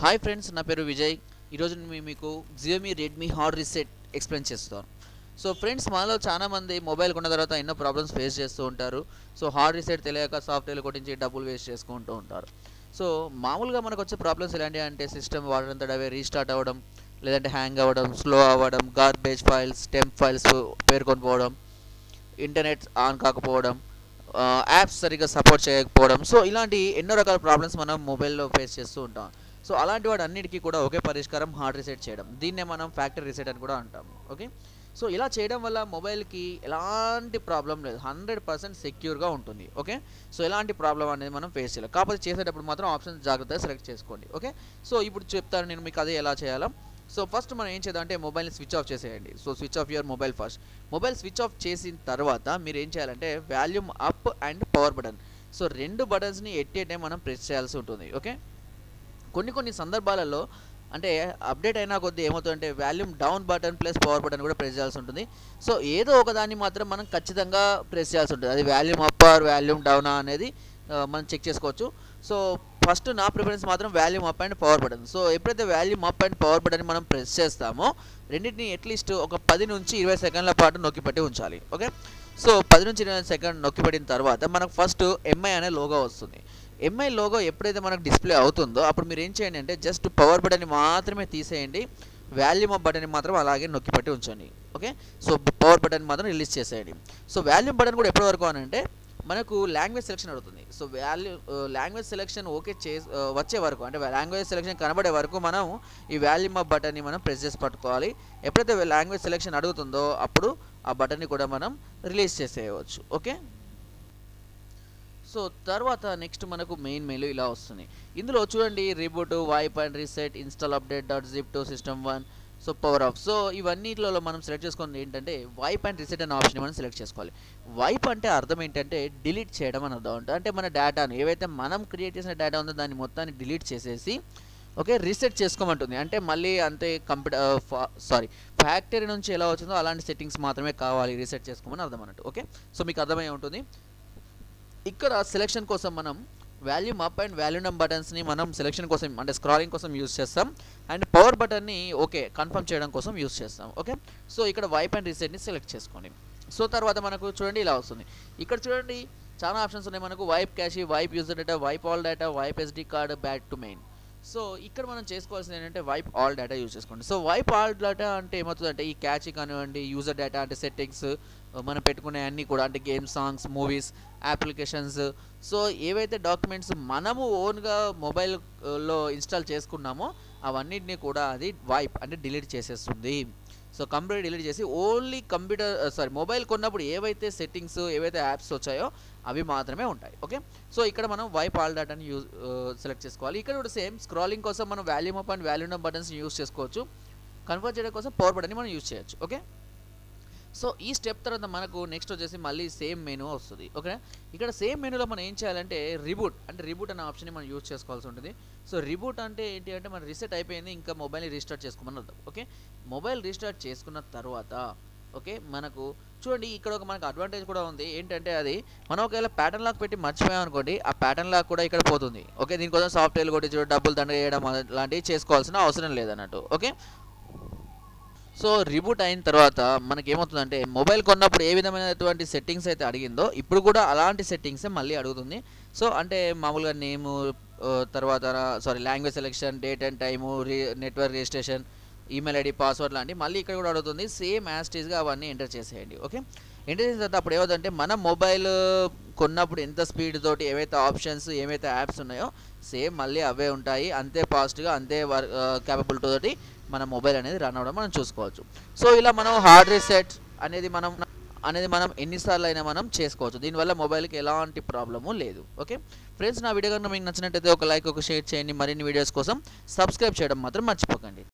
Hi friends, నా పేరు విజయ్. ఈరోజు నేను మీకు Xiaomi Redmi hard reset explain చేస్తాను. సో ఫ్రెండ్స్, మనలో చాలామంది మొబైల్ కొన్న తర్వాత ఎన్నో ప్రాబ్లమ్స్ ఫేస్ చేస్తూ ఉంటారు. సో హార్డ్ రీసెట్ తెలియక సాఫ్ట్వేర్ కొట్టించి డబ్బులు వేస్ట్ చేసుకుంటూ ఉంటారు. సో మామూలుగా మనకు వచ్చే ప్రాబ్లమ్స్ ఎలాంటి అంటే సిస్టమ్ వాడడంతటవే రీస్టార్ట్ అవ్వడం, లేదంటే హ్యాంగ్ అవ్వడం, స్లో అవ్వడం, గార్బేజ్ ఫైల్స్, టెంప్ ఫైల్స్ పేర్కొని పోవడం, ఇంటర్నెట్ ఆన్ కాకపోవడం, యాప్స్ సరిగ్గా సపోర్ట్ చేయకపోవడం. సో ఇలాంటి ఎన్నో రకాల ప్రాబ్లమ్స్ మనం మొబైల్లో ఫేస్ చేస్తూ ఉంటాం. సో అలాంటి వాటి అన్నిటికీ కూడా ఒకే పరిష్కారం హార్డ్ రీసెట్ చేయడం. దీన్నే మనం ఫ్యాక్టరీ రీసెట్ అని కూడా అంటాము. ఓకే, సో ఇలా చేయడం వల్ల మొబైల్కి ఎలాంటి ప్రాబ్లం లేదు, 100% సెక్యూర్గా ఉంటుంది. ఓకే, సో ఎలాంటి ప్రాబ్లం అనేది మనం ఫేస్ చేయాలి. కాకపోతే చేసేటప్పుడు మాత్రం ఆప్షన్ జాగ్రత్తగా సెలెక్ట్ చేసుకోండి. ఓకే, సో ఇప్పుడు చెప్తాను నేను మీకు అదే ఎలా చేయాలో. సో ఫస్ట్ మనం ఏం చేద్దాం అంటే మొబైల్ని స్విచ్ ఆఫ్ చేసేయండి. So switch off your mobile first. Mobile switch off చేసిన తర్వాత మీరు ఏం చేయాలంటే volume up and power button, so రెండు బటన్స్ని ఎట్ ఏ టైం మనం ప్రెస్ చేయాల్సి ఉంటుంది. ఓకే, కొన్ని సందర్భాలలో అంటే అప్డేట్ అయినా కొద్దీ ఏమవుతుందంటే volume down button plus power button కూడా ప్రెస్ చేయాల్సి ఉంటుంది. సో ఏదో ఒకదాన్ని మాత్రం మనం ఖచ్చితంగా ప్రెస్ చేయాల్సి ఉంటుంది. అది వాల్యూమ్ అప్ ఆర్ వాల్యూమ్ డౌనా అనేది మనం చెక్ చేసుకోవచ్చు. సో ఫస్ట్ నా ప్రిఫరెన్స్ మాత్రం volume up and power button. So ఎప్పుడైతే volume up and power button మనం ప్రెస్ చేస్తామో రెండింటిని అట్లీస్ట్ ఒక 10 నుంచి 20 సెకండ్ల పాటు నొక్కిపెట్టి ఉంచాలి. ఓకే, సో 10 నుంచి 20 సెకండ్ నొక్కిపెట్టిన తర్వాత మనకు ఫస్ట్ ఎంఐ అనే లోగో వస్తుంది. ఎంఐ లోగో ఎప్పుడైతే మనకు డిస్ప్లే అవుతుందో అప్పుడు మీరు ఏం చేయండి అంటే జస్ట్ పవర్ బటన్ని మాత్రమే తీసేయండి, వాల్యూమ్ అప్ బటన్ని మాత్రం అలాగే నొక్కిపెట్టి ఉంచండి. ఓకే, సో పవర్ బటన్ మాత్రం రిలీజ్ చేసేయండి. సో వాల్యూమ్ బటన్ కూడా ఎప్పటి వరకు అని అంటే మనకు లాంగ్వేజ్ సెలెక్షన్ అడుగుతుంది. సో లాంగ్వేజ్ సెలెక్షన్ ఓకే వచ్చే వరకు, అంటే లాంగ్వేజ్ సెలెక్షన్ కనబడే వరకు మనం ఈ వాల్యూమ్ అప్ బటన్ని మనం ప్రెస్ చేసి పట్టుకోవాలి. ఎప్పుడైతే లాంగ్వేజ్ సెలెక్షన్ అడుగుతుందో అప్పుడు ఆ బటన్ని కూడా మనం రిలీజ్ చేసేయవచ్చు. ఓకే, సో తర్వాత నెక్స్ట్ మనకు మెయిన్ మెయిల్ ఇలా వస్తుంది. ఇందులో చూడండి reboot, wipe and reset, install update dot zip to system 1, so power off. So ఇవన్నిటిలో మనం సెలెక్ట్ చేసుకున్నది ఏంటంటే వైప్ అండ్ రీసెట్ అనే ఆప్షన్ మనం సెలెక్ట్ చేసుకోవాలి. వైప్ అంటే అర్థం ఏంటంటే డిలీట్ చేయడం అని అర్థం. అంటే మన డేటాను ఏవైతే మనం క్రియేట్ చేసిన డేటా ఉందో దాన్ని మొత్తాన్ని డిలీట్ చేసేసి ఓకే రీసెట్ చేసుకోమంటుంది. అంటే మళ్ళీ అంతే ఫ్యాక్టరీ నుంచి ఎలా వచ్చిందో అలాంటి సెట్టింగ్స్ మాత్రమే కావాలి రీసెట్ చేసుకోమని అర్థం అన్నట్టు. ఓకే, సో మీకు అర్థమై ఉంటుంది. ఇక్కడ సెలెక్షన్ కోసం మనం volume up and volume down బటన్స్ని మనం సెలెక్షన్ కోసం అంటే స్క్రాలింగ్ కోసం యూస్ చేస్తాం, అండ్ పవర్ బటన్ని ఓకే కన్ఫర్మ్ చేయడం కోసం యూస్ చేస్తాం. ఓకే, సో ఇక్కడ వైప్ అండ్ రీసెట్ని సెలెక్ట్ చేసుకోండి. సో తర్వాత మనకు చూడండి ఇలా వస్తుంది. ఇక్కడ చూడండి చాలా ఆప్షన్స్ ఉన్నాయి మనకు. Wipe cache, wipe user data, wipe all data, wipe SD card, back to main. So ఇక్కడ మనం చేసుకోవాల్సింది ఏంటంటే వైప్ ఆల్ డేటా యూజ్ చేసుకోండి. సో వైప్ ఆల్ డేటా అంటే ఏమవుతుందంటే ఈ క్యాచ్ కానివ్వండి, యూజర్ డేటా అంటే సెట్టింగ్స్ మనం పెట్టుకునే అన్నీ కూడా, అంటే games, songs, movies, applications, so ఏవైతే డాక్యుమెంట్స్ మనము ఓన్గా మొబైల్లో ఇన్స్టాల్ చేసుకున్నామో అవన్నిటిని కూడా అది వైప్ అంటే డిలీట్ చేసేస్తుంది. సో కంప్లీట్ డిలీట్ చేసి ఓన్లీ మొబైల్ కొన్నప్పుడు ఏవైతే సెట్టింగ్స్, ఏవైతే యాప్స్ వచ్చాయో అవి మాత్రమే ఉంటాయి. ఓకే, సో ఇక్కడ మనం వైప్ ఆల్ డేటాని సెలెక్ట్ చేసుకోవాలి. ఇక్కడ కూడా సేమ్ స్క్రాలింగ్ కోసం మనం volume up and volume down buttons use చేసుకోవచ్చు. కన్వర్ట్ చేయడం కోసం పవర్ బటన్ని మనం యూస్ చేయొచ్చు. ఓకే, సో ఈ స్టెప్ తర్వాత మనకు నెక్స్ట్ వచ్చేసి మళ్ళీ సేమ్ మెనూ వస్తుంది. ఓకే, ఇక్కడ సేమ్ మెనూలో మనం ఏం చేయాలంటే రీబూట్ అనే ఆప్షన్ని మనం యూజ్ చేసుకోవాల్సి ఉంటుంది. సో రీబూట్ అంటే ఏంటి అంటే మన రీసెట్ అయిపోయింది, ఇంకా మొబైల్ని రీస్టార్ట్ చేసుకోమని అర్థం. ఓకే, మొబైల్ రీస్టార్ట్ చేసుకున్న తర్వాత ఓకే మనకు చూడండి ఇక్కడ మనకు అడ్వాంటేజ్ కూడా ఉంది. ఏంటంటే అది మనం ఒకవేళ ప్యాటర్న్ లాక్ పెట్టి మర్చిపోయాం అనుకోండి, ఆ ప్యాటర్న్ లాక్ కూడా ఇక్కడ పోతుంది. ఓకే, దీనికోసం సాఫ్ట్వేర్ కొట్టి డబ్బులు దండ చేయడం లాంటివి చేసుకోవాల్సిన అవసరం లేదన్నట్టు. ఓకే, సో రీబూట్ అయిన తర్వాత మనకి ఏమవుతుందంటే మొబైల్ కొన్నప్పుడు ఏ విధమైనటువంటి సెట్టింగ్స్ అయితే అడిగిందో ఇప్పుడు కూడా అలాంటి సెట్టింగ్సే మళ్ళీ అడుగుతుంది. సో అంటే మామూలుగా నేము, తర్వాత language selection, date and time, network registration, email ID, password లాంటివి మళ్ళీ ఇక్కడ కూడా అడుగుతుంది. సేమ్ యాస్టీస్గా అవన్నీ ఎంటర్ చేసేయండి. ఓకే, ఎంటర్ చేసిన తర్వాత అప్పుడు ఏమవుతుందంటే మన మొబైల్ కొన్నప్పుడు ఎంత స్పీడ్ తోటి ఏవైతే ఆప్షన్స్, ఏవైతే యాప్స్ ఉన్నాయో సేమ్ మళ్ళీ అవే ఉంటాయి. అంతే ఫాస్ట్గా, అంతే క్యాపబిలిటీ తోటి మన మొబైల్ అనేది రన్ అవ్వడం మనం చూసుకోవచ్చు. సో ఇలా మనం హార్డ్ రీసెట్ అనేది మనం ఎన్నిసార్లు అయినా మనం చేసుకోవచ్చు. దీనివల్ల మొబైల్కి ఎలాంటి ప్రాబ్లము లేదు. ఓకే ఫ్రెండ్స్, నా వీడియో కనుక మీకు నచ్చినట్టయితే ఒక లైక్, ఒక షేర్ చేయండి. మరిన్ని వీడియోస్ కోసం సబ్స్క్రైబ్ చేయడం మాత్రం మర్చిపోకండి.